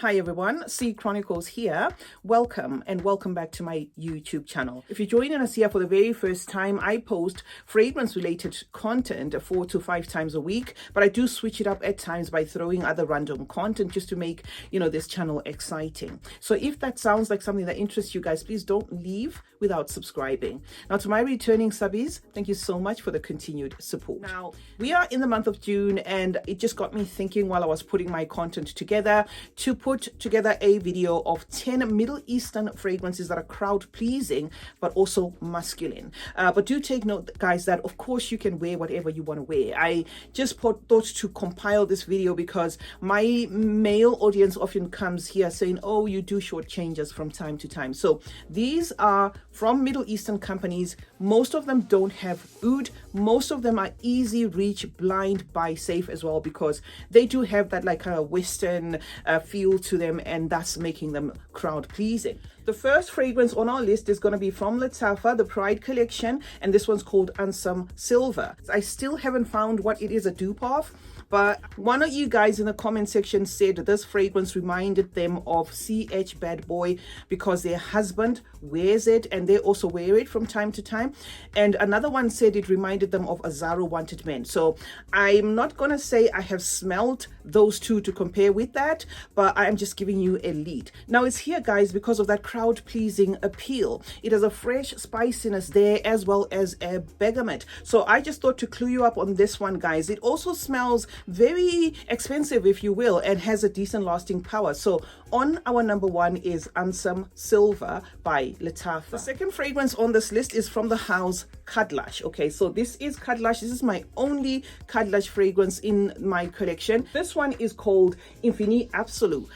Hi everyone, CeeChronicles here. Welcome and welcome back to my YouTube channel. If you're joining us here for the very first time, I post fragrance related content 4 to 5 times a week, but I do switch it up at times by throwing other random content just to make, this channel exciting. So if that sounds like something that interests you guys, please don't leave without subscribing. Now to my returning subbies, thank you so much for the continued support. Now we are in the month of June and it just got me thinking while I was putting my content together to put together a video of 10 Middle Eastern fragrances that are crowd pleasing but also masculine. But do take note, guys, that of course you can wear whatever you want to wear. I just thought to compile this video because my male audience often comes here saying, oh, you do short changes from time to time. So these are from Middle Eastern companies. Most of them don't have oud. Most of them are easy reach, blind, buy safe as well, because they do have that like a Western feel to them, and that's making them crowd pleasing. The first fragrance on our list is going to be from Lattafa, the Pride collection, and this one's called Ansam Silver. I still haven't found what it is a dupe of, but one of you guys in the comment section said this fragrance reminded them of CH Bad Boy because their husband wears it and they also wear it from time to time. And another one said it reminded them of Azaro Wanted Men. So I'm not going to say I have smelled those two to compare with that, but I am just giving you a lead. Now it's here, guys, because of that crowd pleasing appeal. It has a fresh spiciness there as well as a bergamot. So I just thought to clue you up on this one, guys. It also smells very expensive, if you will, and has a decent lasting power. So on our number one is Ansam Silver by Lattafa. The second fragrance on this list is from the house Cudlush. Okay, so this is Cudlush. This is my only Cudlush fragrance in my collection. This one is called Infini Absolute.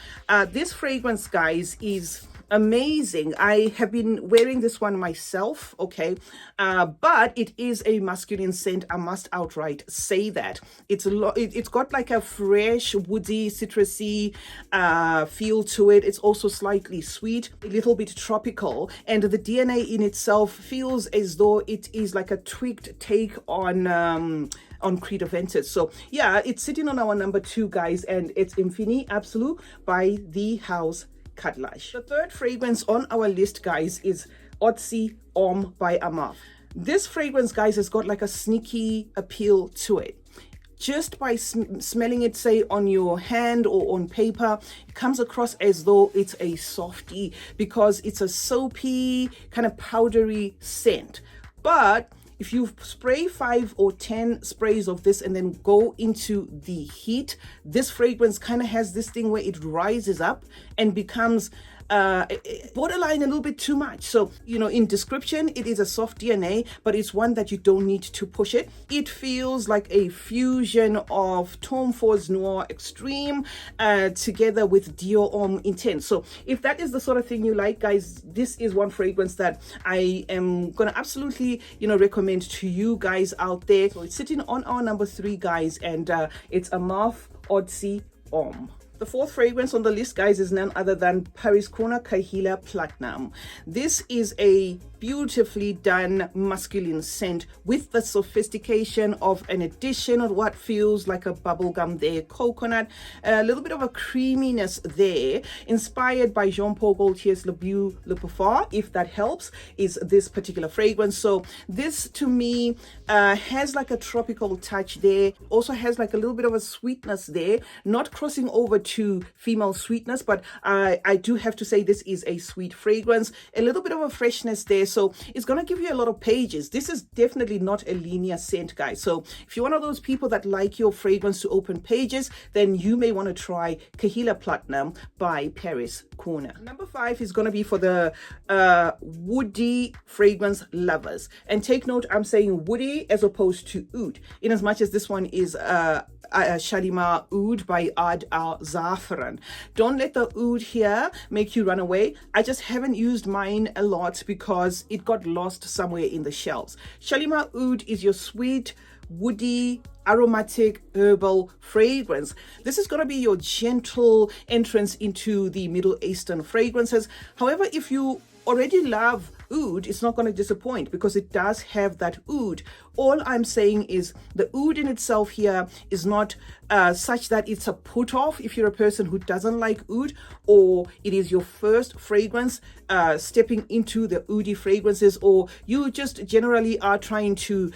This fragrance, guys, is amazing. I have been wearing this one myself, okay, but it is a masculine scent. I must outright say that it's got like a fresh, woody, citrusy feel to it. It's also slightly sweet, a little bit tropical, and the DNA in itself feels as though it is like a tweaked take on Creed Aventus. So yeah, it's sitting on our number 2, guys, and it's Infini Absolute by the house Cudlush. The third fragrance on our list, guys, is Otzi Homme by Armaf. This fragrance, guys, has got like a sneaky appeal to it. Just by smelling it, say, on your hand or on paper, it comes across as though it's a softie because it's a soapy, kind of powdery scent. But if you spray 5 or 10 sprays of this and then go into the heat, this fragrance kind of has this thing where it rises up and becomes borderline a little bit too much. So, in description, it is a soft DNA, but it's one that you don't need to push it. It feels like a fusion of Tom Ford's Noir Extreme together with Dior Homme Intense. So if that is the sort of thing you like, guys, this is one fragrance that I am going to absolutely, recommend to you guys out there. So it's sitting on our number 3, guys, and it's Armaf Otzi Homme. The fourth fragrance on the list, guys, is none other than Paris Corner Kahila Platinum. This is a beautifully done masculine scent with the sophistication of an addition of what feels like a bubblegum there, coconut, a little bit of a creaminess there, inspired by Jean-Paul Gaultier's Le Beau Le Parfum, if that helps, is this particular fragrance. So this to me has like a tropical touch there, also has like a little bit of a sweetness there, not crossing over to female sweetness, but I do have to say this is a sweet fragrance, a little bit of a freshness there. So it's going to give you a lot of pages. This is definitely not a linear scent, guys. So if you're one of those people that like your fragrance to open pages, then you may want to try Kahila Platinum by Paris Corner. Number 5 is going to be for the woody fragrance lovers. And take note, I'm saying woody as opposed to oud, in as much as this one is Shalimar Oud by Ad Al Zafran. Don't let the oud here make you run away. I just haven't used mine a lot because it got lost somewhere in the shelves. Shalimar Oud is your sweet, woody, aromatic herbal fragrance. This is going to be your gentle entrance into the Middle Eastern fragrances. However, if you already love oud, it's not going to disappoint because it does have that oud. All I'm saying is the oud in itself here is not such that it's a put off if you're a person who doesn't like oud, or it is your first fragrance stepping into the oudy fragrances, or you just generally are trying to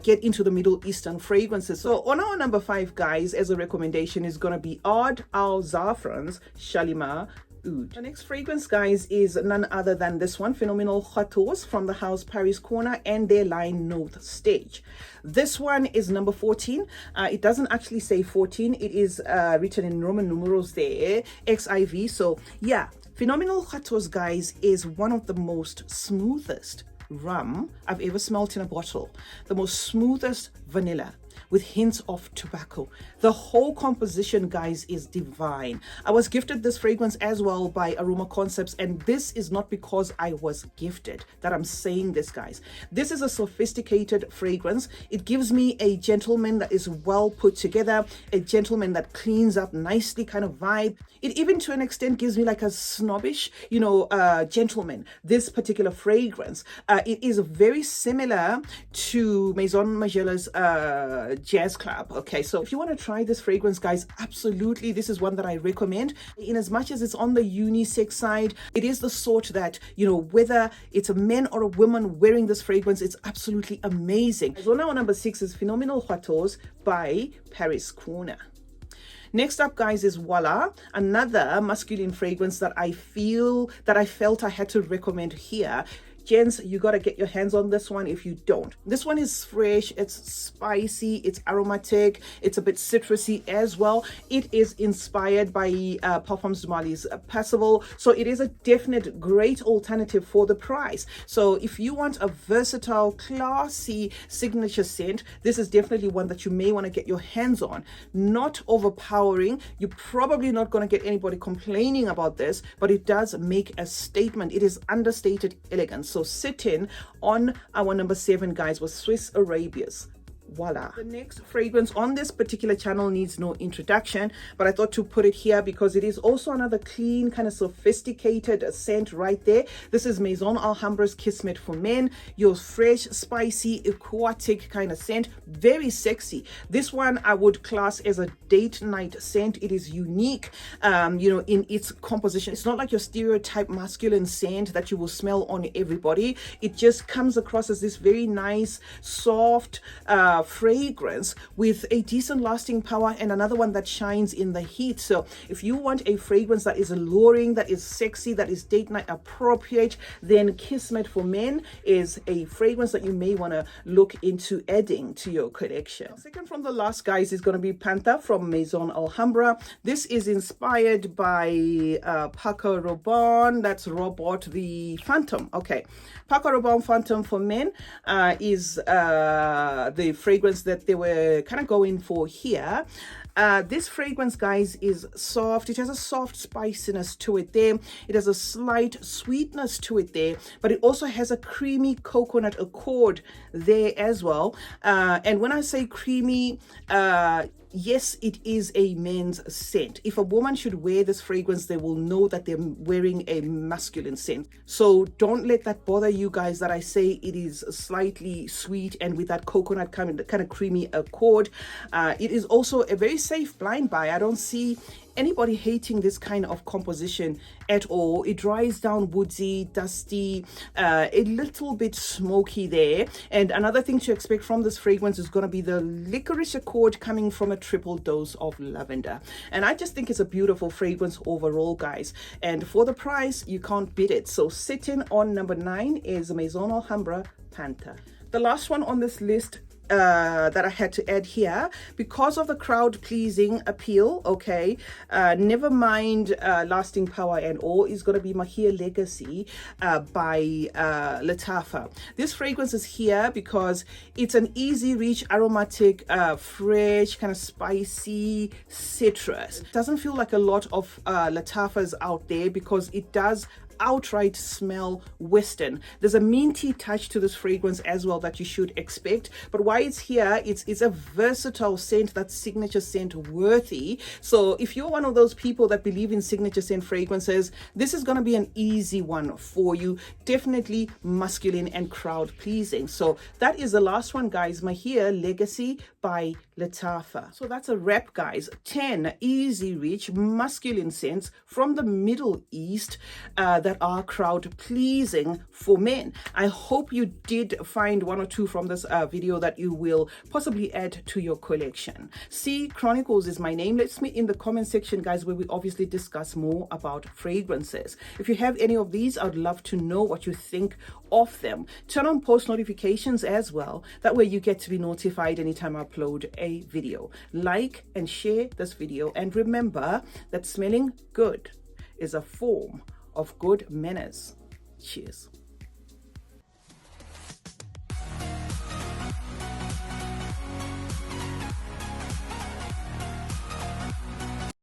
get into the Middle Eastern fragrances. So on our number 5, guys, as a recommendation is going to be Oud Al Zafran's Shalimar Oud. The next fragrance, guys, is none other than this one, Phenomenal Chateaus from the house Paris Corner and their line North Stage. This one is number 14. It doesn't actually say 14. It is written in Roman numerals there, XIV. So yeah, Phenomenal Chateaus, guys, is one of the most smoothest rum I've ever smelt in a bottle. The most smoothest vanilla with hints of tobacco. The whole composition, guys, is divine. I was gifted this fragrance as well by Aroma Concepts, and this is not because I was gifted that I'm saying this, guys. This is a sophisticated fragrance. It gives me a gentleman that is well put together, a gentleman that cleans up nicely kind of vibe. It even to an extent gives me like a snobbish, gentleman, this particular fragrance. It is very similar to Maison Margiela's Jazz Club. Okay, so if you want to try this fragrance, guys, absolutely, this is one that I recommend. In as much as it's on the unisex side, it is the sort that, whether it's a man or a woman wearing this fragrance, it's absolutely amazing. So now number 6 is Phenomenal Chateaus by Paris Corner. Next up, guys, is Voila, another masculine fragrance that I felt I had to recommend here. Gents, you got to get your hands on this one if you don't. This one is fresh, it's spicy, it's aromatic, it's a bit citrusy as well. It is inspired by Perfumes de Mali's Percival, so it is a definite great alternative for the price. So if you want a versatile, classy signature scent, this is definitely one that you may want to get your hands on. Not overpowering, you're probably not going to get anybody complaining about this, but it does make a statement. It is understated elegance. So sitting on our number 7, guys, was Swiss Arabia's Voila. The next fragrance on this particular channel needs no introduction, but I thought to put it here because it is also another clean, kind of sophisticated scent right there. This is Maison Alhambra's Kismet for Men, your fresh, spicy, aquatic kind of scent, very sexy. This one I would class as a date night scent. It is unique, in its composition. It's not like your stereotype masculine scent that you will smell on everybody. It just comes across as this very nice, soft, fragrance with a decent lasting power, and another one that shines in the heat. So if you want a fragrance that is alluring, that is sexy, that is date night appropriate, then Kismet for Men is a fragrance that you may want to look into adding to your collection. Second from the last, guys, is going to be Panther from Maison Alhambra. This is inspired by Paco Rabanne. That's Robot the Phantom. Okay, Paco Rabanne Phantom for Men is the fragrance that they were kind of going for here. This fragrance, guys, is soft. It has a soft spiciness to it there. It has a slight sweetness to it there, but it also has a creamy coconut accord there as well. And when I say creamy, yes, it is a men's scent. If a woman should wear this fragrance, they will know that they're wearing a masculine scent. So don't let that bother you, guys, that I say it is slightly sweet and with that coconut kind of creamy accord. It is also a very safe blind buy. I don't see anybody hating this kind of composition at all. It dries down woodsy, dusty, a little bit smoky there. And another thing to expect from this fragrance is going to be the licorice accord coming from a triple dose of lavender. And I just think it's a beautiful fragrance overall, guys. And for the price, you can't beat it. So sitting on number 9 is Maison Alhambra Panther. The last one on this list that I had to add here, because of the crowd pleasing appeal, okay, never mind lasting power and all, is going to be Mahia Legacy by Lattafa. This fragrance is here because it's an easy reach, aromatic, fresh, kind of spicy citrus. It doesn't feel like a lot of Lattafas out there because it does outright smell Western. There's a minty touch to this fragrance as well that you should expect. But why it's here, it's a versatile scent that's signature scent worthy. So if you're one of those people that believe in signature scent fragrances, this is going to be an easy one for you. Definitely masculine and crowd pleasing. So that is the last one, guys. My Here Legacy by Lattafa. So that's a wrap, guys. 10 easy reach masculine scents from the Middle East that are crowd pleasing for men. I hope you did find one or two from this video that you will possibly add to your collection. CeeChronicles is my name. Let's meet in the comment section, guys, where we obviously discuss more about fragrances. If you have any of these, I'd love to know what you think of them. Turn on post notifications as well. That way you get to be notified anytime I upload a video. Like and share this video, and remember that smelling good is a form of good manners. Cheers.